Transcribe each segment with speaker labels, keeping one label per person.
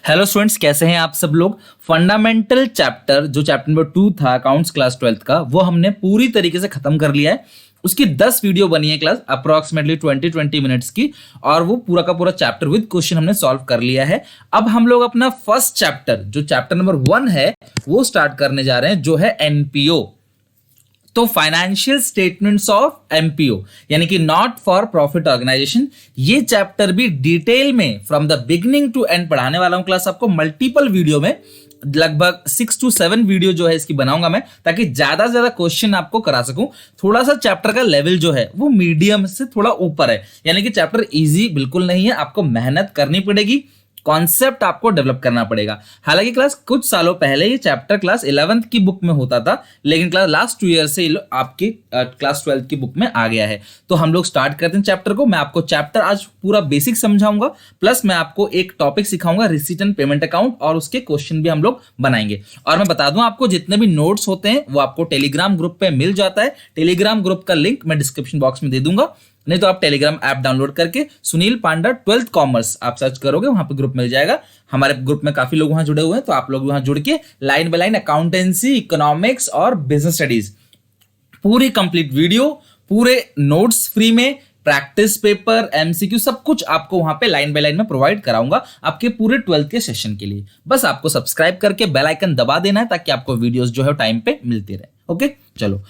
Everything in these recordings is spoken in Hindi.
Speaker 1: हेलो स्टूडेंट्स, कैसे हैं आप सब लोग। फंडामेंटल चैप्टर जो चैप्टर नंबर 2 था अकाउंट्स क्लास 12th का, वो हमने पूरी तरीके से खत्म कर लिया है। उसकी 10 वीडियो बनी है क्लास अप्रोक्सीमेटली 20 मिनट्स की, और वो पूरा का पूरा चैप्टर विद क्वेश्चन हमने सॉल्व कर लिया है। अब हम लोग अपना फर्स्ट चैप्टर जो चैप्टर नंबर 1 है वो स्टार्ट करने जा रहे हैं, जो है एनपीओ। तो फाइनेंशियल स्टेटमेंट्स ऑफ एमपीओ यानी कि नॉट फॉर प्रॉफिट ऑर्गेनाइजेशन, ये चैप्टर भी डिटेल में from the beginning to end पढ़ाने वाला हूं क्लास आपको। मल्टीपल वीडियो में लगभग 6 to 7 वीडियो जो है इसकी बनाऊंगा मैं, ताकि ज्यादा से ज्यादा क्वेश्चन आपको करा सकूं। थोड़ा सा चैप्टर का लेवल जो है वो मीडियम से थोड़ा ऊपर है, यानी कि चैप्टर इजी बिल्कुल नहीं है, आपको मेहनत करनी पड़ेगी, कॉन्सेप्ट आपको डेवलप करना पड़ेगा। हालांकि क्लास कुछ सालों पहले ये चैप्टर क्लास 11th की बुक में होता था, लेकिन क्लास लास्ट 2 ईयर से आपकी क्लास 12th की बुक में आ गया है। तो हम लोग स्टार्ट करते हैं चैप्टर को। मैं आपको चैप्टर आज पूरा बेसिक समझाऊंगा, प्लस मैं आपको एक टॉपिक सिखाऊंगा रिसीट एंड पेमेंट अकाउंट, और उसके क्वेश्चन भी हम लोग बनाएंगे। और मैं बता दूं आपको, जितने भी नोट्स होते हैं वो आपको टेलीग्राम ग्रुप पे मिल जाता है। टेलीग्राम ग्रुप का लिंक मैं डिस्क्रिप्शन बॉक्स में दे दूंगा, नहीं तो आप टेलीग्राम ऐप डाउनलोड करके सुनील पांडा 12th कॉमर्स आप सर्च करोगे, वहां पे ग्रुप मिल जाएगा। हमारे ग्रुप में काफी लोग वहां जुड़े हुए हैं, तो आप लोग वहां जुड़ के line by line accountancy, economics और बिजनेस स्टडीज पूरी कंप्लीट वीडियो, पूरे नोट्स फ्री में, प्रैक्टिस पेपर, एमसीक्यू सब कुछ आपको वहां पे लाइन बाय लाइन में प्रोवाइड कराऊंगा आपके पूरे 12th के सेशन के लिए। बस आपको सब्सक्राइब करके बेल आइकन दबा देना है, ताकि आपको वीडियोस जो है टाइम पे मिलती रहे। ओके, चलो।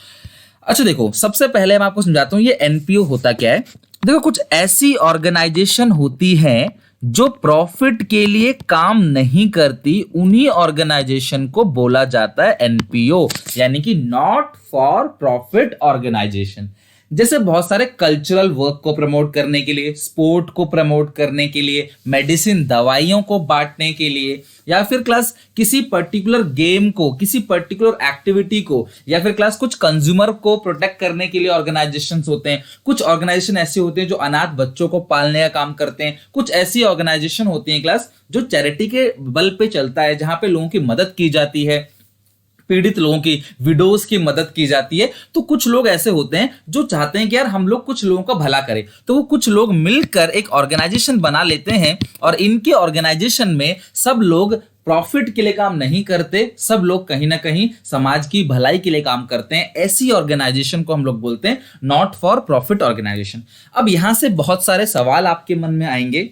Speaker 1: अच्छा देखो, सबसे पहले मैं आपको समझाता हूं ये एनपीओ होता क्या है। देखो, कुछ ऐसी ऑर्गेनाइजेशन होती है जो प्रॉफिट के लिए काम नहीं करती, उन्हीं ऑर्गेनाइजेशन को बोला जाता है एनपीओ, यानी कि नॉट फॉर प्रॉफिट ऑर्गेनाइजेशन। जैसे बहुत सारे कल्चरल वर्क को प्रमोट करने के लिए, स्पोर्ट को प्रमोट करने के लिए, मेडिसिन दवाइयों को बांटने के लिए, या फिर क्लास किसी पर्टिकुलर गेम को, किसी पर्टिकुलर एक्टिविटी को, या फिर क्लास कुछ कंज्यूमर को प्रोटेक्ट करने के लिए ऑर्गेनाइजेशंस होते हैं। कुछ ऑर्गेनाइजेशन ऐसे होते हैं जो अनाथ बच्चों को पालने का काम करते हैं। कुछ ऐसी ऑर्गेनाइजेशन होती हैं क्लास जो चैरिटी के बल पे चलता है, जहां पे लोगों की मदद की जाती है, पीड़ित लोगों की, विडोज की मदद की जाती है। तो कुछ लोग ऐसे होते हैं जो चाहते हैं कि यार हम लोग कुछ लोगों का भला करें, तो वो कुछ लोग मिलकर एक ऑर्गेनाइजेशन बना लेते हैं, और इनके ऑर्गेनाइजेशन में सब लोग प्रॉफिट के लिए काम नहीं करते, सब लोग कहीं ना कहीं समाज की भलाई के लिए काम करते हैं। ऐसी ऑर्गेनाइजेशन को हम लोग बोलते हैं नॉट फॉर प्रॉफिट ऑर्गेनाइजेशन। अब यहां से बहुत सारे सवाल आपके मन में आएंगे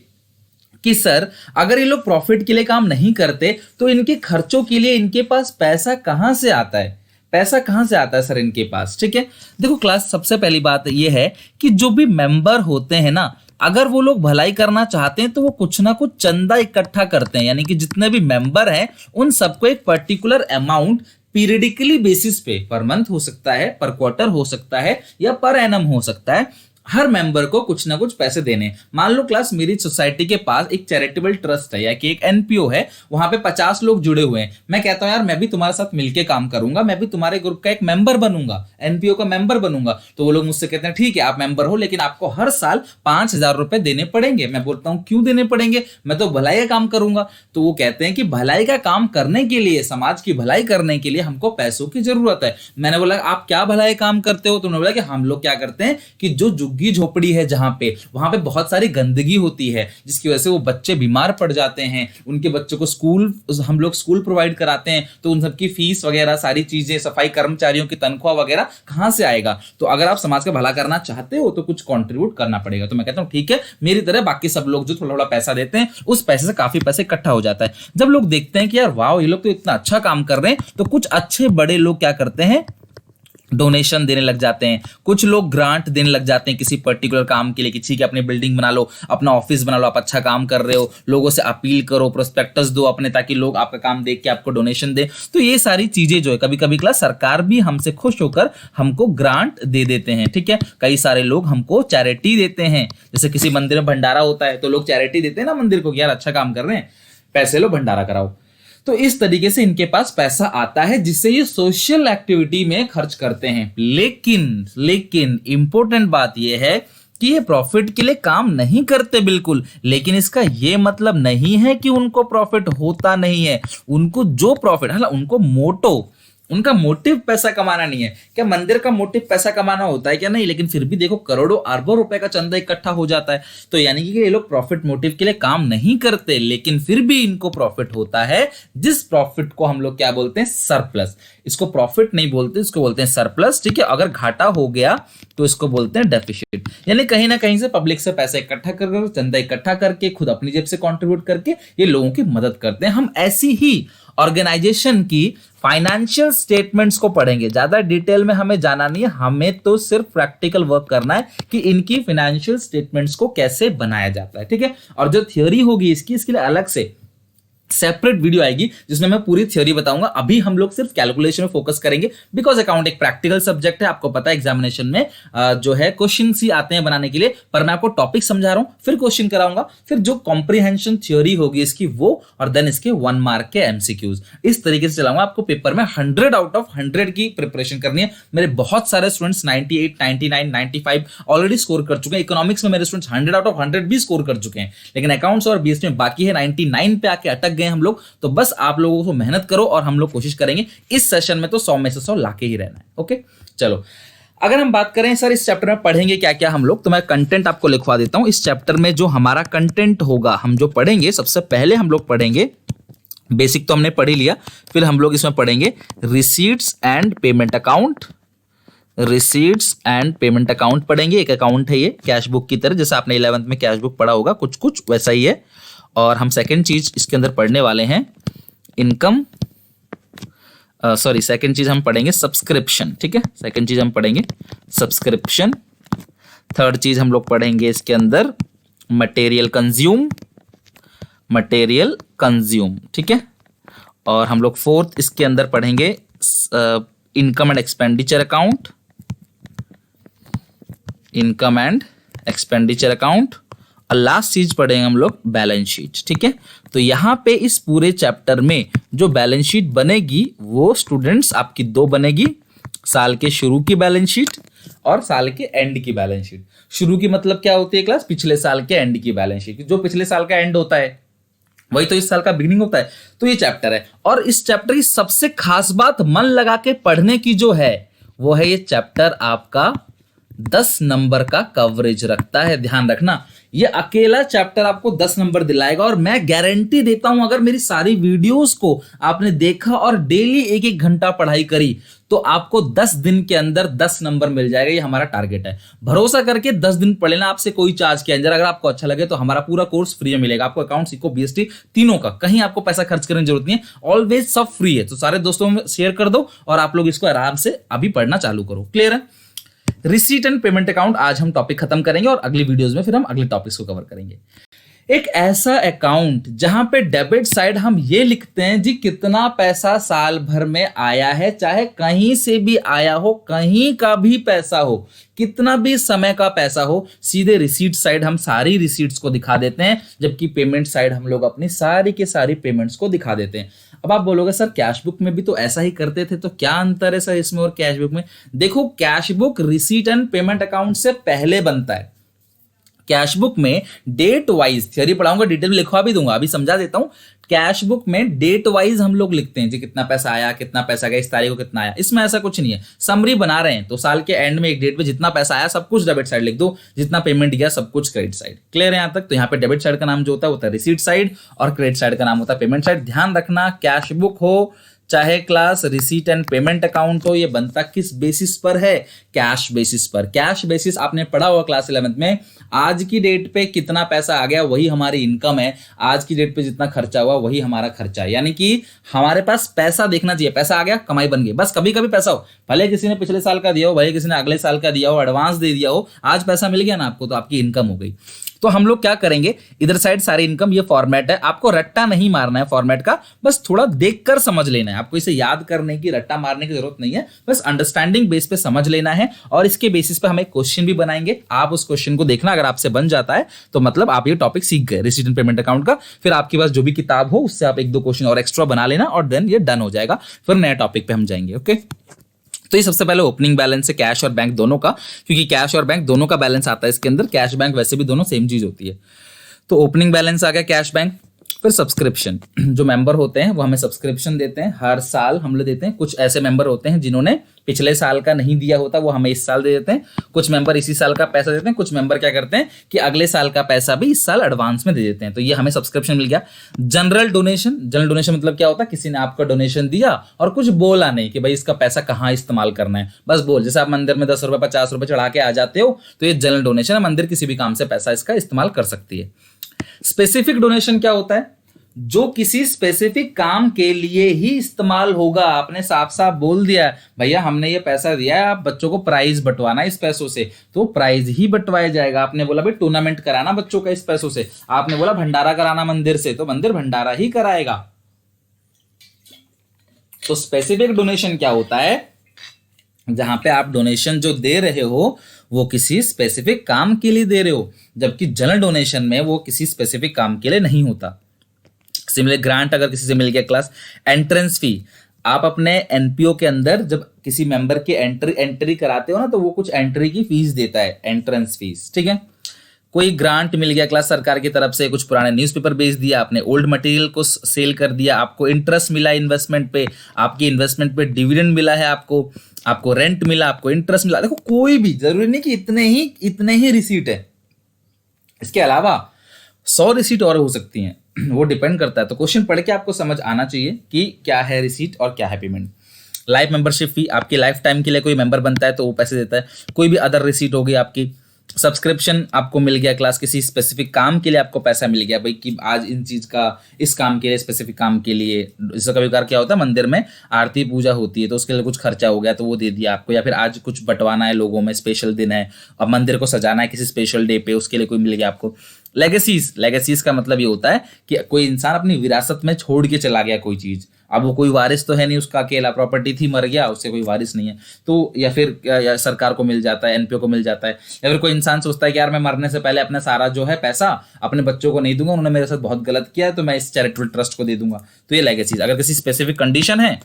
Speaker 1: कि सर, अगर ये लोग प्रॉफिट के लिए काम नहीं करते तो इनके खर्चों के लिए इनके पास पैसा कहां से आता है? पैसा कहां से आता है सर इनके पास? ठीक है, देखो क्लास, सबसे पहली बात ये है कि जो भी मेंबर होते हैं ना, अगर वो लोग भलाई करना चाहते हैं तो वो कुछ ना कुछ चंदा इकट्ठा करते हैं, यानी कि जितने भी मेंबर हैं उन सबको एक पर्टिकुलर अमाउंट पीरियडिकली बेसिस पे, पर मंथ हो सकता है, पर क्वार्टर हो सकता है, या पर एनम हो सकता है, हर मेंबर को कुछ ना कुछ पैसे देने। मान लो क्लास मेरी सोसाइटी के पास एक चैरिटेबल ट्रस्ट है या कि एक एनपीओ है, वहां पे 50 लोग जुड़े हुए हैं। मैं कहता हूं यार मैं भी तुम्हारे साथ मिलके काम करूंगा, मैं भी तुम्हारे ग्रुप का एक मेंबर बनूंगा, एनपीओ का मेंबर बनूंगा। तो वो लोग मुझसे कहते हैं ठीक है आप मेंबर हो, लेकिन आपको हर साल 5,000 रुपए देने पड़ेंगे। मैं बोलता हूं क्यों देने पड़ेंगे, मैं तो भलाई का काम करूंगा। तो वो कहते हैं कि भलाई का काम करने के लिए, समाज की भलाई करने के लिए हमको पैसों की जरूरत है। मैंने बोला आप क्या भलाई काम करते हो? तो उन्होंने बोला कि हम लोग क्या करते हैं कि जो झुग्गी झोपड़ी है जहां पे, वहां पे बहुत सारी गंदगी होती है, जिसकी वजह से वो बच्चे बीमार पड़ जाते हैं। उनके बच्चों को स्कूल, हम लोग स्कूल प्रोवाइड कराते हैं, तो उन सबकी फीस वगैरह, सारी चीजें, सफाई कर्मचारियों की तनख्वाह वगैरह कहां से आएगा? तो अगर आप समाज का भला करना चाहते हो तो कुछ कंट्रीब्यूट करना पड़ेगा। तो मैं कहता हूं ठीक है, मेरी तरह बाकी सब लोग जो थोड़ा थोड़ा पैसा देते हैं, उस पैसे से काफी पैसे इकट्ठा हो जाता है। जब लोग देखते हैं कि यार वाह, ये लोग तो इतना अच्छा काम कर रहे हैं, तो कुछ अच्छे बड़े लोग क्या करते हैं, डोनेशन देने लग जाते हैं। कुछ लोग ग्रांट देने लग जाते हैं किसी पर्टिकुलर काम के लिए, कि ठीक है अपनी बिल्डिंग बना लो, अपना ऑफिस बना लो, आप अच्छा काम कर रहे हो, लोगों से अपील करो, प्रोस्पेक्टस दो अपने, ताकि लोग आपका काम देख के आपको डोनेशन दे। तो ये सारी चीजें जो है, कभी कभी क्लास सरकार भी हमसे खुश होकर हमको ग्रांट दे देते हैं। ठीक है, कई सारे लोग हमको चैरिटी देते हैं। जैसे किसी मंदिर में भंडारा होता है तो लोग चैरिटी देते हैं ना मंदिर को, यार अच्छा काम कर रहे हैं, पैसे लो, भंडारा कराओ। तो इस तरीके से इनके पास पैसा आता है, जिससे ये सोशल एक्टिविटी में खर्च करते हैं। लेकिन इंपॉर्टेंट बात ये है कि ये प्रॉफिट के लिए काम नहीं करते बिल्कुल, लेकिन इसका ये मतलब नहीं है कि उनको प्रॉफिट होता नहीं है। उनको जो प्रॉफिट, हालांकि उनको मोटो, उनका मोटिव पैसा कमाना नहीं है। क्या मंदिर का मोटिव पैसा कमाना होता है क्या? नहीं, लेकिन फिर भी देखो करोड़ों अरबों रुपए का चंदा इकट्ठा हो जाता है। तो यानी कि ये लोग प्रॉफिट मोटिव के लिए काम नहीं करते, लेकिन फिर भी इनको प्रॉफिट होता है, जिस प्रॉफिट को हम लोग क्या बोलते हैं? सरप्लस। इसको प्रॉफिट नहीं बोलते, इसको बोलते हैं सरप्लस। ठीक है, अगर घाटा हो गया तो इसको बोलते हैं डेफिसिट। यानी कहीं ना कहीं से पब्लिक से पैसा इकट्ठा कर, चंदा इकट्ठा करके, खुद अपनी जेब से कंट्रीब्यूट करके ये लोगों की मदद करते हैं। हम ऐसी ही ऑर्गेनाइजेशन की फाइनेंशियल स्टेटमेंट्स को पढ़ेंगे। ज्यादा डिटेल में हमें जाना नहीं है, हमें तो सिर्फ प्रैक्टिकल वर्क करना है कि इनकी फाइनेंशियल स्टेटमेंट्स को कैसे बनाया जाता है। ठीक है, और जो थ्योरी होगी इसके लिए अलग से सेपरेट वीडियो आएगी जिसमें मैं पूरी थ्योरी बताऊंगा। अभी हम लोग सिर्फ कैलकुलेशन में फोकस करेंगे, बिकॉज अकाउंट एक प्रैक्टिकल सब्जेक्ट है। आपको पता है एग्जामिनेशन में जो है क्वेश्चन ही आते हैं बनाने के लिए, पर मैं आपको टॉपिक समझा रहा हूं, फिर क्वेश्चन कराऊंगा, फिर जो कॉम्प्रिहेंशन थ्योरी होगी इसकी वो, और देन इसके 1 मार्क के एमसीक्यूज। इस तरीके से चलाऊंगा। आपको पेपर में 100 आउट ऑफ 100 की प्रिपरेशन करनी है। मेरे बहुत सारे स्टूडेंट्स 98, 99, 95 ऑलरेडी स्कोर कर चुके हैं। इकोनॉमिक्स में मेरे स्टूडेंट्स 100 आउट ऑफ 100 भी स्कोर कर चुके हैं, लेकिन अकाउंट्स और बीएसटी में बाकी है, 99 पे आके अटक हम लोग। तो बस आप लोगों को मेहनत करो और हम लोग कोशिश करेंगे इस सेशन में तो 100 में से 100 लाके ही रहना है। ओके, चलो अगर हम बात करें सर इस चैप्टर में पढ़ेंगे क्या क्या हम लोग, तो मैं कंटेंट आपको लिखवा देता हूं। इस चैप्टर में जो हमारा कंटेंट होगा, हम जो पढ़ेंगे, सबसे पहले हम लोग पढ़ेंगे बेसिक, तो हमने पढ़ ही लिया। फिर हम लोग इसमें पढ़ेंगे receipts and payment account. Receipts and payment account पढ़ेंगे। एक अकाउंट है ये कैश बुक की तरह, जैसा आपने 11th में कैश बुक पढ़ा होगा, कुछ कुछ वैसा ही है। और हम सेकंड चीज इसके अंदर पढ़ने वाले हैं इनकम, सेकंड चीज हम पढ़ेंगे सब्सक्रिप्शन। ठीक है, सेकंड चीज हम पढ़ेंगे सब्सक्रिप्शन। थर्ड चीज हम लोग पढ़ेंगे इसके अंदर मटेरियल कंज्यूम। ठीक है, और हम लोग फोर्थ इसके अंदर पढ़ेंगे income and expenditure account. Income and expenditure account. और लास्ट चीज पढ़ेंगे हम लोग बैलेंस शीट। ठीक है, तो यहां पे इस पूरे चैप्टर में जो बैलेंस शीट बनेगी वो स्टूडेंट्स आपकी दो बनेगी, साल के शुरू की बैलेंस शीट और साल के एंड की बैलेंस शीट। शुरू की मतलब क्या होती है क्लास? पिछले साल के एंड की बैलेंस शीट। जो पिछले साल का एंड होता है वही तो इस साल का बिगिनिंग होता है। तो ये चैप्टर है, और इस चैप्टर की सबसे खास बात मन लगा के पढ़ने की जो है वो है, ये चैप्टर आपका 10 नंबर का कवरेज रखता है। ध्यान रखना, ये अकेला चैप्टर आपको 10 नंबर दिलाएगा, और मैं गारंटी देता हूं अगर मेरी सारी वीडियोस को आपने देखा और डेली 1-1 घंटा पढ़ाई करी तो आपको 10 दिन के अंदर 10 नंबर मिल जाएगा। ये हमारा टारगेट है। भरोसा करके 10 दिन पढ़ लेना, आपसे कोई चार्ज किया अंदर। अगर आपको अच्छा लगे तो हमारा पूरा कोर्स फ्री में मिलेगा आपको, अकाउंट्स, इको, बीएसटी तीनों का। कहीं आपको पैसा खर्च करने की जरूरत नहीं है, ऑलवेज सब फ्री है। तो सारे दोस्तों में शेयर कर दो और आप लोग इसको आराम से अभी पढ़ना चालू करो। क्लियर है? रिसीट एंड पेमेंट अकाउंट आज हम टॉपिक खत्म करेंगे, और अगली वीडियोस में फिर हम अगले टॉपिक्स को कवर करेंगे। एक ऐसा अकाउंट जहां पे डेबिट साइड हम ये लिखते हैं जी कितना पैसा साल भर में आया है, चाहे कहीं से भी आया हो, कहीं का भी पैसा हो, कितना भी समय का पैसा हो, सीधे रिसीट साइड हम सारी रिसीट्स को दिखा देते हैं, जबकि पेमेंट साइड हम लोग अपनी सारी के सारी पेमेंट्स को दिखा देते हैं। अब आप बोलोगे सर कैश बुक में भी तो ऐसा ही करते थे, तो क्या अंतर है सर इसमें और कैश बुक में? देखो, cash book receipt and payment account से पहले बनता है। कैश बुक में डेट वाइज, थ्योरी पढ़ाऊंगा, डिटेल में लिखवा भी दूंगा, अभी समझा देता हूं। कैश बुक में डेट वाइज हम लोग लिखते हैं जी कितना पैसा आया, कितना पैसा गया, इस तारीख को कितना आया। इसमें ऐसा कुछ नहीं है, समरी बना रहे हैं तो साल के एंड में एक डेट पे जितना पैसा आया सब कुछ डेबिट साइड लिख दो, जितना पेमेंट गया सब कुछ क्रेडिट साइड। क्लियर है यहां तक? तो यहाँ पे डेबिट साइड का नाम जो होता है रिसीट साइड, और क्रेडिट साइड का नाम होता है पेमेंट साइड। ध्यान रखना, कैश बुक हो चाहे class receipt and payment account हो, ये बनता किस बेसिस पर है? कैश बेसिस पर। कैश बेसिस आपने पढ़ा हुआ क्लास 11th में, आज की डेट पे कितना पैसा आ गया वही हमारी इनकम है, आज की डेट पे जितना खर्चा हुआ वही हमारा खर्चा है। यानी कि हमारे पास पैसा देखना चाहिए, पैसा आ गया कमाई बन गई। बस कभी कभी पैसा हो, भले किसी ने पिछले साल का दिया हो, भले किसी ने अगले साल का दिया हो, एडवांस दे दिया हो, आज पैसा मिल गया ना आपको तो आपकी इनकम हो गई। तो हम लोग क्या करेंगे, इधर साइड सारी इनकम, ये फॉर्मेट है, आपको रट्टा नहीं मारना है फॉर्मेट का, बस थोड़ा देखकर समझ लेना है। आपको इसे याद करने की, रट्टा मारने की जरूरत नहीं है, बस अंडरस्टैंडिंग बेस पे समझ लेना है। और इसके बेसिस पे हम एक क्वेश्चन भी बनाएंगे, आप उस क्वेश्चन को देखना, अगर आपसे बन जाता है तो मतलब आप ये टॉपिक सीख गए रिसीट एंड पेमेंट अकाउंट का। फिर आपके पास जो भी किताब हो उससे आप 1-2 क्वेश्चन और एक्स्ट्रा बना लेना, और देन ये डन हो जाएगा, फिर नए टॉपिक पे हम जाएंगे। ओके, तो ये सबसे पहले ओपनिंग बैलेंस है कैश और बैंक दोनों का, क्योंकि कैश और बैंक दोनों का बैलेंस आता है इसके अंदर। कैश बैंक वैसे भी दोनों सेम चीज होती है। तो ओपनिंग बैलेंस आ गया कैश बैंक, फिर सब्सक्रिप्शन, जो मेंबर होते हैं वो हमें सब्सक्रिप्शन देते हैं, हर साल हम लोग देते हैं। कुछ ऐसे मेंबर होते हैं जिन्होंने पिछले साल का नहीं दिया होता, वो हमें इस साल दे देते हैं। कुछ मेंबर इसी साल का पैसा देते हैं, कुछ मेंबर क्या करते हैं कि अगले साल का पैसा भी इस साल एडवांस में दे देते हैं। तो ये हमें सब्सक्रिप्शन मिल गया। जनरल डोनेशन, जनरल डोनेशन मतलब क्या होता है, किसी ने आपका डोनेशन दिया और कुछ बोला नहीं कि भाई इसका पैसा कहाँ इस्तेमाल करना है, बस बोल, जैसे आप मंदिर में 10 रुपए 50 रुपए चढ़ा के आ जाते हो, तो ये जनरल डोनेशन है, मंदिर किसी भी काम से पैसा इसका इस्तेमाल कर सकती है। स्पेसिफिक डोनेशन क्या होता है, जो किसी स्पेसिफिक काम के लिए ही इस्तेमाल होगा। आपने साफ साफ बोल दिया भैया हमने ये पैसा दिया है, आप बच्चों को प्राइज बंटवाना इस पैसों से, तो प्राइज ही बंटवाया जाएगा। आपने बोला भाई टूर्नामेंट कराना बच्चों का इस पैसों से, आपने बोला भंडारा कराना मंदिर से, तो मंदिर भंडारा ही कराएगा। तो स्पेसिफिक डोनेशन क्या होता है, जहां पे आप डोनेशन जो दे रहे हो वो किसी स्पेसिफिक काम के लिए दे रहे हो, जबकि जनरल डोनेशन में वो किसी स्पेसिफिक काम के लिए नहीं होता। सिमिलर ग्रांट अगर किसी से मिल गया क्लास, एंट्रेंस फी, आप अपने एनपीओ के अंदर जब किसी मेंबर की एंट्री कराते हो ना, तो वो कुछ एंट्री की फीस देता है, एंट्रेंस फीस, ठीक है। कोई ग्रांट मिल गया क्लास सरकार की तरफ से, कुछ पुराने न्यूज़पेपर बेच दिया आपने, ओल्ड मटेरियल को सेल कर दिया, आपको इंटरेस्ट मिला इन्वेस्टमेंट पे, आपकी इन्वेस्टमेंट पे डिविडेंड मिला है, आपको रेंट मिला, आपको इंटरेस्ट मिला। देखो कोई भी जरूरी नहीं कि इतने ही रिसीट है, इसके अलावा 100 रिसीट और हो सकती हैं, वो डिपेंड करता है। तो क्वेश्चन पढ़ के आपको समझ आना चाहिए कि क्या है रिसीट और क्या है पेमेंट। लाइफ मेंबरशिप फी, आपकी लाइफ टाइम के लिए कोई मेंबर बनता है तो वो पैसे देता है। कोई भी अदर रिसीट होगी आपकी। सब्सक्रिप्शन आपको मिल गया क्लास, किसी स्पेसिफिक काम के लिए आपको पैसा मिल गया भाई कि आज इन चीज का, इस काम के लिए, स्पेसिफिक काम के लिए। जैसे कभी कभार क्या होता है मंदिर में आरती पूजा होती है तो उसके लिए कुछ खर्चा हो गया तो वो दे दिया आपको, या फिर आज कुछ बंटवाना है लोगों में, स्पेशल दिन है और मंदिर को सजाना है किसी स्पेशल डे पे, उसके लिए कोई मिल गया आपको। लेगेसीज का मतलब ये होता है कि कोई इंसान अपनी विरासत में छोड़ के चला गया कोई चीज, अब वो कोई वारिस तो है नहीं, उसका अकेला प्रॉपर्टी थी, मर गया, उससे कोई वारिस नहीं है, तो या फिर या सरकार को मिल जाता है, एनपीओ को मिल जाता है। या फिर कोई इंसान सोचता है कि यार मैं मरने से पहले अपना सारा जो है पैसा अपने बच्चों को नहीं दूंगा, उन्होंने मेरे साथ बहुत गलत किया है, तो मैं इस चैरिटेबल ट्रस्ट को दे दूंगा। तो ये लेगेसीज, अगर किसी स्पेसिफिक कंडीशन है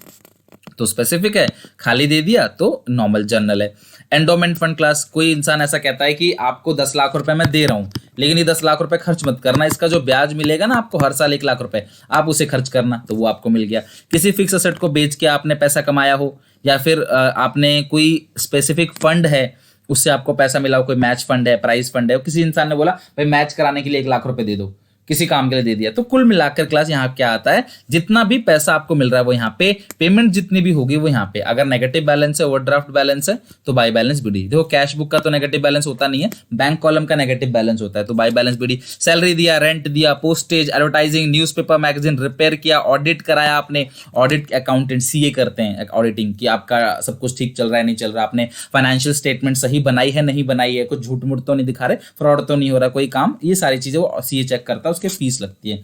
Speaker 1: तो स्पेसिफिक है, खाली दे दिया तो नॉर्मल जनरल है। एंडोमेंट फंड क्लास, कोई इंसान ऐसा कहता है कि आपको 10 लाख रुपए मैं दे रहा हूं, लेकिन ये 10 लाख रुपए खर्च मत करना, इसका जो ब्याज मिलेगा ना आपको हर साल 1 लाख रुपए, आप उसे खर्च करना, तो वो आपको मिल गया। किसी फिक्स असेट को बेच के आपने पैसा कमाया हो, या फिर आपने कोई स्पेसिफिक फंड है उससे आपको पैसा मिला हो, कोई मैच फंड है, प्राइज फंड है, किसी इंसान ने बोला भाई मैच कराने के लिए 1 लाख रुपए दे दो, किसी काम के लिए दे दिया, तो कुल मिलाकर क्लास यहाँ क्या आता है, जितना भी पैसा आपको मिल रहा है वो यहाँ पे, पेमेंट जितनी भी होगी वो यहाँ पे। अगर नेगेटिव बैलेंस है, ओवरड्राफ्ट बैलेंस है, तो बाय बैलेंस बीडी। देखो कैश बुक का तो नेगेटिव बैलेंस होता नहीं है, बैंक कॉलम का नेगेटिव बैलेंस होता है, तो बाय बैलेंस बीडी। सैलरी दिया, रेंट दिया, postage, advertising, newspaper, magazine repair किया, ऑडिट कराया आपने, ऑडिट अकाउंटेंट सीए करते हैं ऑडिटिंग कि आपका सब कुछ ठीक चल रहा है नहीं चल रहा, आपने फाइनेंशियल स्टेटमेंट सही बनाई है नहीं बनाई है, कुछ झूठ मूठ तो नहीं दिखा रहे, फ्रॉड तो नहीं हो रहा कोई काम, ये सारी चीजें वो सीए चेक करता है, उसके फीस लगती है।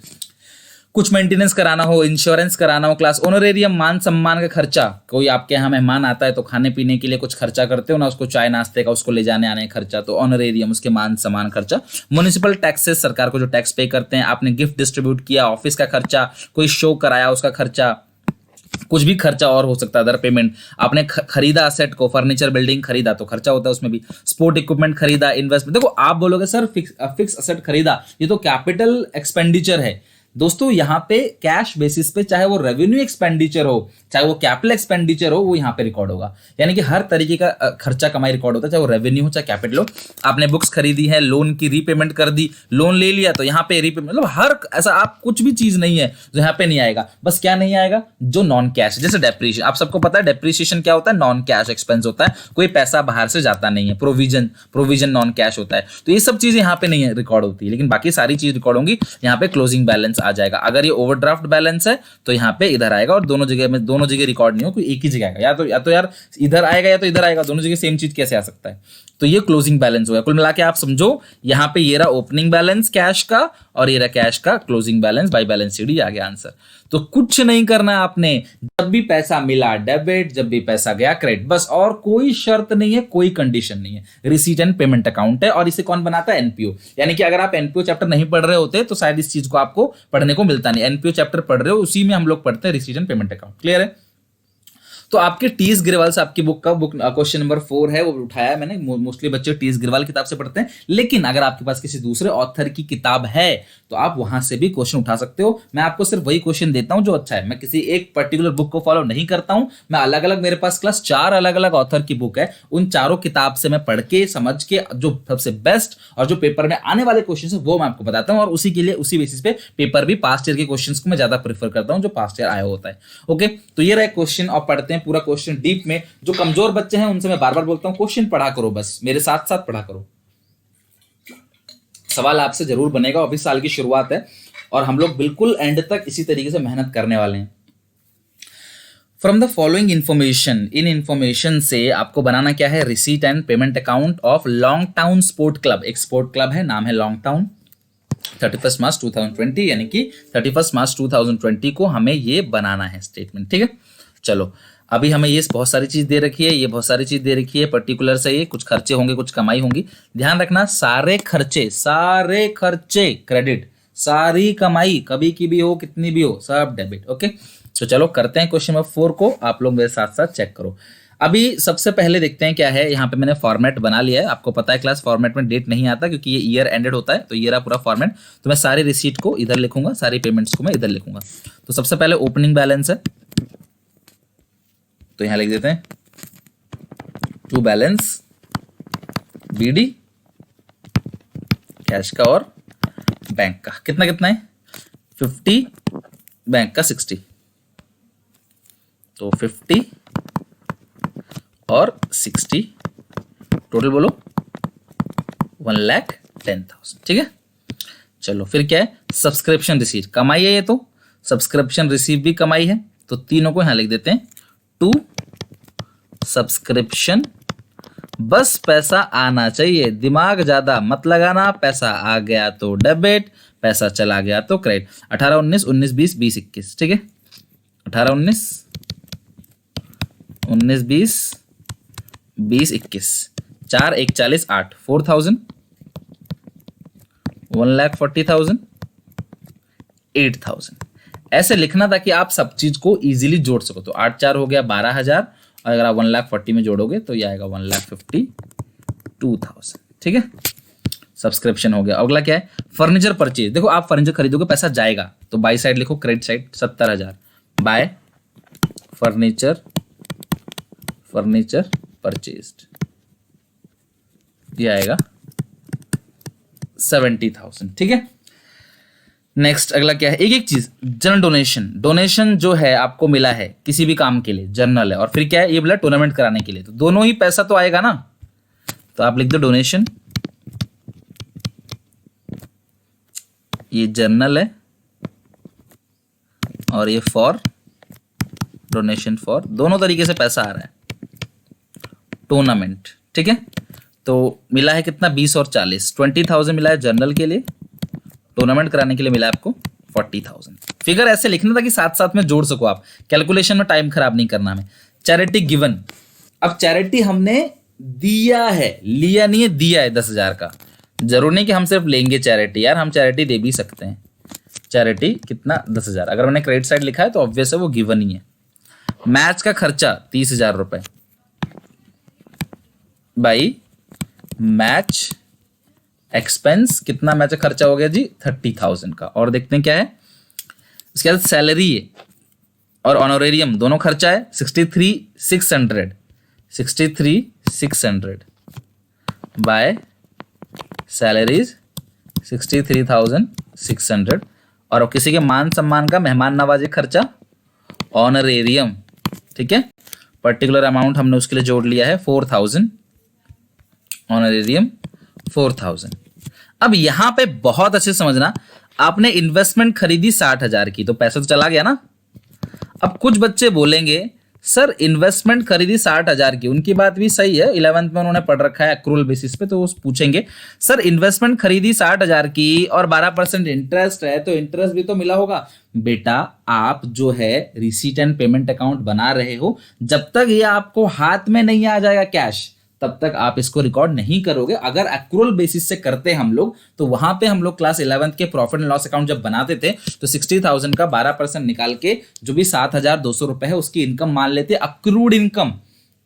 Speaker 1: कुछ मेंटेनेंस कराना हो, इंश्योरेंस कराना हो क्लास, ऑनरेरियम, मान सम्मान का खर्चा, कोई आपके यहाँ मेहमान आता है तो खाने पीने के लिए कुछ खर्चा करते हो ना, उसको चाय नाश्ते का, उसको ले जाने आने का खर्चा, तो ऑनरेरियम, उसके मान सम्मान खर्चा। म्युनिसिपल टैक्सेस, सरकार को जो टैक्स पे करते हैं, आपने गिफ्ट डिस्ट्रीब्यूट किया, ऑफिस का खर्चा, कोई शो कराया उसका खर्चा, कुछ भी खर्चा और हो सकता है, अदर पेमेंट, आपने खरीदा असेट को, फर्नीचर बिल्डिंग खरीदा तो खर्चा होता है उसमें भी, स्पोर्ट इक्विपमेंट खरीदा, इन्वेस्टमेंट। देखो आप बोलोगे सर फिक्स असेट खरीदा, ये तो कैपिटल एक्सपेंडिचर है। दोस्तों यहाँ पे कैश बेसिस पे, चाहे वो रेवेन्यू एक्सपेंडिचर हो, चाहे वो कैपिटल एक्सपेंडिचर हो, वो यहाँ पे रिकॉर्ड होगा। यानी कि हर तरीके का खर्चा कमाई रिकॉर्ड होता है, चाहे वो रेवेन्यू हो चाहे कैपिटल हो। आपने बुक्स खरीदी है, लोन की रीपेमेंट कर दी, लोन ले लिया तो यहाँ पे रीपेमेंट, मतलब हर ऐसा आप कुछ भी चीज नहीं है जो यहाँ पे नहीं आएगा। बस क्या नहीं आएगा, जो नॉन कैश, जैसे डेप्रीशिएशन, आप सबको पता है डेप्रीशिएशन क्या होता है, नॉन कैश एक्सपेंस होता है, कोई पैसा बाहर से जाता नहीं है। प्रोविजन नॉन कैश होता है, तो ये सब चीजें यहाँ पे नहीं रिकॉर्ड होती, लेकिन बाकी सारी चीज रिकॉर्ड होंगी। यहाँ पे क्लोजिंग बैलेंस आ जाएगा। अगर ये ओवरड्राफ्ट बैलेंस है तो यहाँ पे इधर आएगा, और दोनों जगह रिकॉर्ड नहीं हो, कोई एक ही जगह आएगा, या तो यार इधर आएगा या तो इधर आएगा, दोनों जगह सेम चीज कैसे आ सकता है। तो ये क्लोजिंग बैलेंस हो गया। कुल मिला के आप समझो यहाँ पे ये रहा ओपनिंग बैलेंस कैश का, और ये रहा कैश का closing balance by balance sheet, आ गया आंसर। तो कुछ नहीं करना है आपने, जब भी पैसा मिला डेबिट, जब भी पैसा गया क्रेडिट, बस, और कोई शर्त नहीं है, कोई कंडीशन नहीं है। रिसीट एंड पेमेंट अकाउंट है, और इसे कौन बनाता है, एनपीओ। यानी कि अगर आप एनपीओ चैप्टर नहीं पढ़ रहे होते तो शायद इस चीज को आपको पढ़ने को मिलता नहीं। एनपीओ चैप्टर पढ़ रहे हो, उसी में हम लोग पढ़ते हैं receipt and payment account. Clear है। तो आपके टीएस ग्रेवाल से आपकी बुक का क्वेश्चन नंबर 4 है, वो उठाया है मैंने। मोस्टली बच्चे टीएस ग्रेवाल किताब से पढ़ते हैं, लेकिन अगर आपके पास किसी दूसरे ऑथर की किताब है तो आप वहां से भी क्वेश्चन उठा सकते हो। मैं आपको सिर्फ वही क्वेश्चन देता हूं जो अच्छा है। मैं किसी एक पर्टिकुलर बुक को फॉलो नहीं करता हूं, मैं अलग अलग, मेरे पास क्लास 4 अलग अलग ऑथर की बुक है, उन चारों किताब से मैं पढ़ के समझ के जो सबसे बेस्ट और जो पेपर में आने वाले क्वेश्चन है वो मैं आपको बताता हूं, और उसी के लिए उसी बेसिस पे पेपर भी पास्ट ईयर के क्वेश्चंस को मैं ज्यादा प्रेफर करता हूं जो पास्ट ईयर आया होता है। ओके, तो ये रहा क्वेश्चन, और पढ़ते हैं पूरा क्वेश्चन डीप में। जो कमजोर बच्चे हैं उनसे मैं बार बार बोलता हूं क्वेश्चन पढ़ा करो, बस मेरे साथ साथ पढ़ा करो। सवाल आपसे जरूर बनेगा, अभी साल की शुरुआत है और हम लोग बिल्कुल एंड तक इसी तरीके से मेहनत करने वाले हैं। From the following information, in information से आपको बनाना क्या है, receipt and payment account of long town sport club. एक स्पोर्ट क्लब है, नाम है लॉन्ग टाउन। 31 मार्च 2020 यानी कि 31 मार्च 2020 को हमें ये बनाना है स्टेटमेंट। ठीक है, चलो अभी हमें ये बहुत सारी चीज दे रखी है, ये बहुत सारी चीज दे रखी है, पर्टिकुलर से ये कुछ खर्चे होंगे, कुछ कमाई होंगी। ध्यान रखना सारे खर्चे क्रेडिट, सारी कमाई कभी की भी हो कितनी भी हो सब डेबिट। ओके, तो चलो करते हैं क्वेश्चन नंबर 4 को, आप लोग मेरे साथ साथ चेक करो। अभी सबसे पहले देखते हैं क्या है। यहाँ पे मैंने फॉर्मेट बना लिया है, आपको पता है क्लास फॉर्मेट में डेट नहीं आता क्योंकि ये ईयर एंडेड होता है, तो ये रहा पूरा फॉर्मेट। तो मैं सारी रिसीट को इधर लिखूंगा, सारी पेमेंट्स को मैं इधर लिखूंगा। तो सबसे पहले ओपनिंग बैलेंस है, तो यहां लिख देते हैं टू बैलेंस बीडी कैश का और बैंक का। कितना कितना है 50, बैंक का 60, तो 50 और 60 टोटल बोलो 1,10,000। ठीक है, चलो फिर क्या है, सब्सक्रिप्शन रिसीव कमाई है, ये तो सब्सक्रिप्शन रिसीव भी कमाई है, तो तीनों को यहां लिख देते हैं टू सब्सक्रिप्शन। बस पैसा आना चाहिए, दिमाग ज्यादा मत लगाना, पैसा आ गया तो डेबिट, पैसा चला गया तो क्रेडिट। 18 19 19 20 20 21। ठीक है, 18 19 19 20 20 21, 4 1 40 8, 4,000, 1,40,000, 8,000। ऐसे लिखना ताकि आप सब चीज को इजीली जोड़ सको। तो 8 4 हो गया 12,000, और अगर आप 1,40,000 में जोड़ोगे तो ये आएगा 1,52,000। ठीक है, सब्सक्रिप्शन हो गया। अगला क्या है, फर्नीचर परचेज। देखो आप फर्नीचर खरीदोगे पैसा जाएगा, तो बाई साइड लिखो, credit side 70,000 bye furniture purchased, ये आएगा 70,000। ठीक है, नेक्स्ट अगला क्या है, एक एक चीज, जनरल डोनेशन जो है आपको मिला है किसी भी काम के लिए, जनरल है, और फिर क्या है, ये बोला टूर्नामेंट कराने के लिए, तो दोनों ही पैसा तो आएगा ना, तो आप लिख दो डोनेशन, ये जनरल है और ये फॉर डोनेशन फॉर, दोनों तरीके से पैसा आ रहा है टूर्नामेंट। ठीक है, तो मिला है कितना 20 और 40, 20,000 मिला है जनरल के लिए, टूर्नामेंट कराने के लिए मिला है आपको 40,000। फिगर ऐसे लिखना था कि साथ साथ में जोड़ सको आप, कैलकुलेशन में टाइम खराब नहीं करना हमें। चैरिटी गिवन, अब चैरिटी हमने दिया है, लिया नहीं है, दिया है 10,000 का। जरूर नहीं कि हम सिर्फ लेंगे चैरिटी, यार हम चैरिटी दे भी सकते हैं। चैरिटी कितना 10,000, अगर मैंने क्रेडिट साइड लिखा है तो ऑब्वियस है वो गिवन ही है। मैच का खर्चा 30,000 रुपए बाई मैच एक्सपेंस, कितना मैच का खर्चा हो गया जी 30,000 का। और देखते हैं क्या है, इसके बाद सैलरी है और ऑनोरेरियम दोनों खर्चा है 63,600 बाय सैलरीज 63,600, और किसी के मान सम्मान का मेहमान नवाजी खर्चा ऑनरेरियम। ठीक है, पर्टिकुलर अमाउंट हमने उसके लिए जोड़ लिया है 4,000, ऑनरेरियम 4,000। अब यहां पे बहुत अच्छे समझना, आपने इन्वेस्टमेंट खरीदी 60,000 की, तो पैसा तो चला गया ना। अब कुछ बच्चे बोलेंगे सर इन्वेस्टमेंट खरीदी 60,000 की, उनकी बात भी सही है, 11th में उन्होंने पढ़ रखा है एक्रूअल बेसिस पे, तो वो पूछेंगे सर इन्वेस्टमेंट खरीदी 60,000 की और 12% इंटरेस्ट है, तो इंटरेस्ट भी तो मिला होगा। बेटा आप जो है रिसीट एंड पेमेंट अकाउंट बना रहे हो, जब तक ये आपको हाथ में नहीं आ जाएगा कैश, तब तक आप इसको रिकॉर्ड नहीं करोगे। अगर एक्रूअल बेसिस से करते हैं हम लोग, तो वहां पे हम लोग क्लास 11th के प्रॉफिट एंड लॉस अकाउंट जब बनाते थे तो 60,000 का 12% निकाल के जो भी 7,200 रुपए है उसकी इनकम मान लेते अक्रूड इनकम।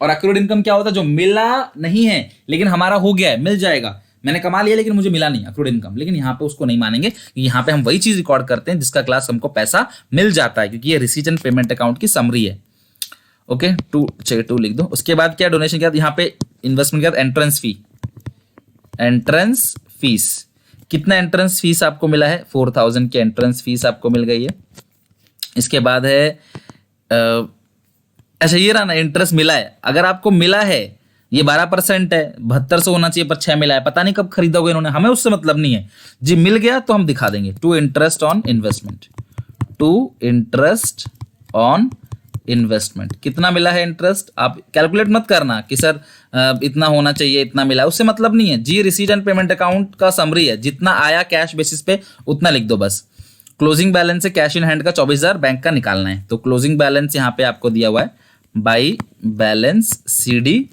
Speaker 1: और अक्रूड इनकम क्या होता है? जो मिला नहीं है लेकिन हमारा हो गया है, मिल जाएगा, मैंने कमा लिया लेकिन मुझे मिला नहीं, अक्रूड इनकम। लेकिन यहाँ पे उसको नहीं मानेंगे, यहाँ पे हम वही चीज रिकॉर्ड करते हैं जिसका क्लास हमको पैसा मिल जाता है, क्योंकि ये रिसीट एंड पेमेंट अकाउंट की समरी है। ओके, 2 लिख दो। उसके बाद क्या डोनेशन के बाद यहाँ पे इन्वेस्टमेंट के बाद एंट्रेंस फी, एंट्रेंस फीस, कितना एंट्रेंस फीस आपको मिला है? 4,000 की एंट्रेंस फीस आपको मिल गई है। इसके बाद है अच्छा ये रहा ना, इंटरेस्ट मिला है। अगर आपको मिला है, ये 12% है, 7200 होना चाहिए पर 6 मिला है, पता नहीं कब खरीदोगे इन्होंने, हमें उससे मतलब नहीं है जी, मिल गया तो हम दिखा देंगे। To interest on investment, to interest on investment, कितना मिला है इंटरेस्ट? आप कैलकुलेट मत करना कि सर इतना होना चाहिए, इतना मिला है, उससे मतलब नहीं है जी। रिसीट एंड पेमेंट अकाउंट का समरी है, जितना आया कैश बेसिस पे उतना लिख दो बस। क्लोजिंग बैलेंस है कैश इन हैंड का 24,000, बैंक का निकालना है, तो क्लोजिंग बैलेंस यहाँ पे आपको दिया हुआ है बाई बैलेंस CD,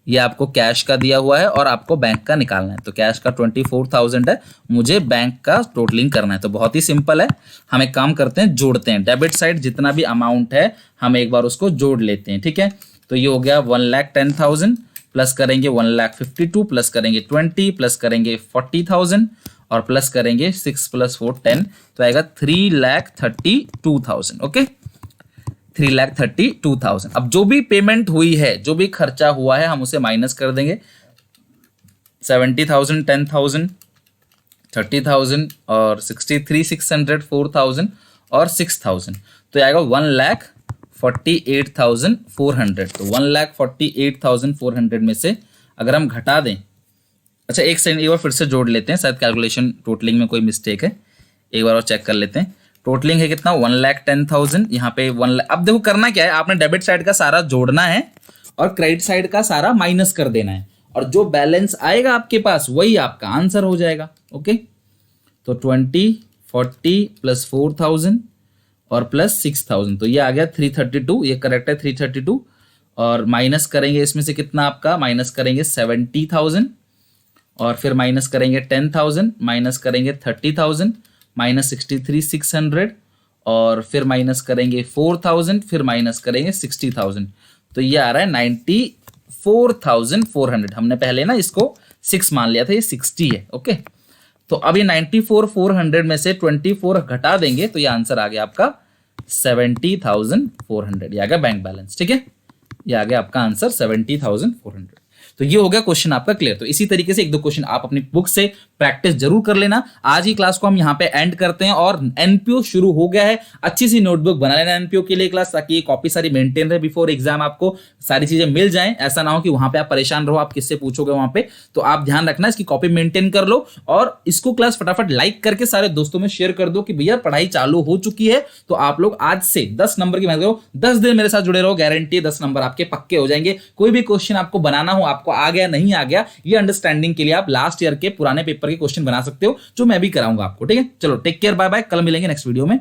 Speaker 1: ये आपको कैश का दिया हुआ है और आपको बैंक का निकालना है। तो कैश का 24,000 है, मुझे बैंक का टोटलिंग करना है। तो बहुत ही सिंपल है, हम एक काम करते हैं, जोड़ते हैं। डेबिट साइड जितना भी अमाउंट है हम एक बार उसको जोड़ लेते हैं, ठीक है। तो ये हो गया 1,10,000 प्लस करेंगे 1,52 प्लस करेंगे 20 प्लस करेंगे 40,000 और प्लस करेंगे 6 + 4 10, तो आएगा 3,32,000। ओके, 3,32,000। अब जो भी पेमेंट हुई है, जो भी खर्चा हुआ है, हम उसे माइनस कर देंगे। 70,000, 10,000, 30,000 और 63,600, 4,000 और 6,000, तो आएगा 1,48,400। तो 1,48,400 में से अगर हम घटा दें, अच्छा एक सेकंड, एक बार फिर से जोड़ लेते हैं, शायद कैलकुलेशन टोटलिंग में कोई मिस्टेक है, एक बार और चेक कर लेते हैं। टोटलिंग है कितना? 1,10,000, यहाँ पे 1,00,000। अब देखो करना क्या है, आपने डेबिट साइड का सारा जोड़ना है और क्रेडिट साइड का सारा माइनस कर देना है, और जो बैलेंस आएगा आपके पास वही आपका आंसर हो जाएगा। ओके, तो 20, 40 प्लस 4,000 और प्लस 6,000, तो ये आ गया 332, ये करेक्ट है 332। और माइनस करेंगे इसमें से कितना आपका? माइनस करेंगे 70,000 और फिर माइनस करेंगे 10,000, माइनस करेंगे 30,000, माइनस 63,600 और फिर माइनस करेंगे 4,000, फिर माइनस करेंगे 60,000, तो ये आ रहा है 94,400। हमने पहले ना इसको 6 मान लिया था, ये 60 है। ओके, तो अब ये 94,400 में से 24 घटा देंगे तो ये आंसर आ गया आपका 70,400, ये आ गया बैंक बैलेंस। ठीक है, ये आ गया आपका आंसर 70,400। तो ये हो गया क्वेश्चन आपका क्लियर। तो इसी तरीके से 1-2 क्वेश्चन आप अपनी बुक से प्रैक्टिस जरूर कर लेना। आज ही क्लास को हम यहाँ पे एंड करते हैं और एनपीओ शुरू हो गया है। अच्छी सी नोटबुक बना लेना एनपीओ के लिए क्लास, ताकि कॉपी सारी मेंटेन रहे, बिफोर एग्जाम आपको सारी चीजें मिल जाएं। ऐसा ना हो कि वहां पे आप परेशान रहो, आप किससे पूछोगे वहां पे। तो आप ध्यान रखना, इसकी कॉपी मेंटेन कर लो और इसको क्लास फटाफट लाइक करके सारे दोस्तों में शेयर कर दो कि भैया पढ़ाई चालू हो चुकी है। तो आप लोग आज से 10 नंबर की मेहनत करो, 10 दिन मेरे साथ जुड़े रहो, गारंटी 10 नंबर आपके पक्के हो जाएंगे। कोई भी क्वेश्चन आपको बनाना हो, आपको आ गया नहीं आ गया, ये अंडरस्टैंडिंग के लिए आप लास्ट ईयर के पुराने पेपर के क्वेश्चन बना सकते हो, जो मैं भी कराऊंगा आपको। ठीक है, चलो टेक केयर, बाय बाय, कल मिलेंगे नेक्स्ट वीडियो में।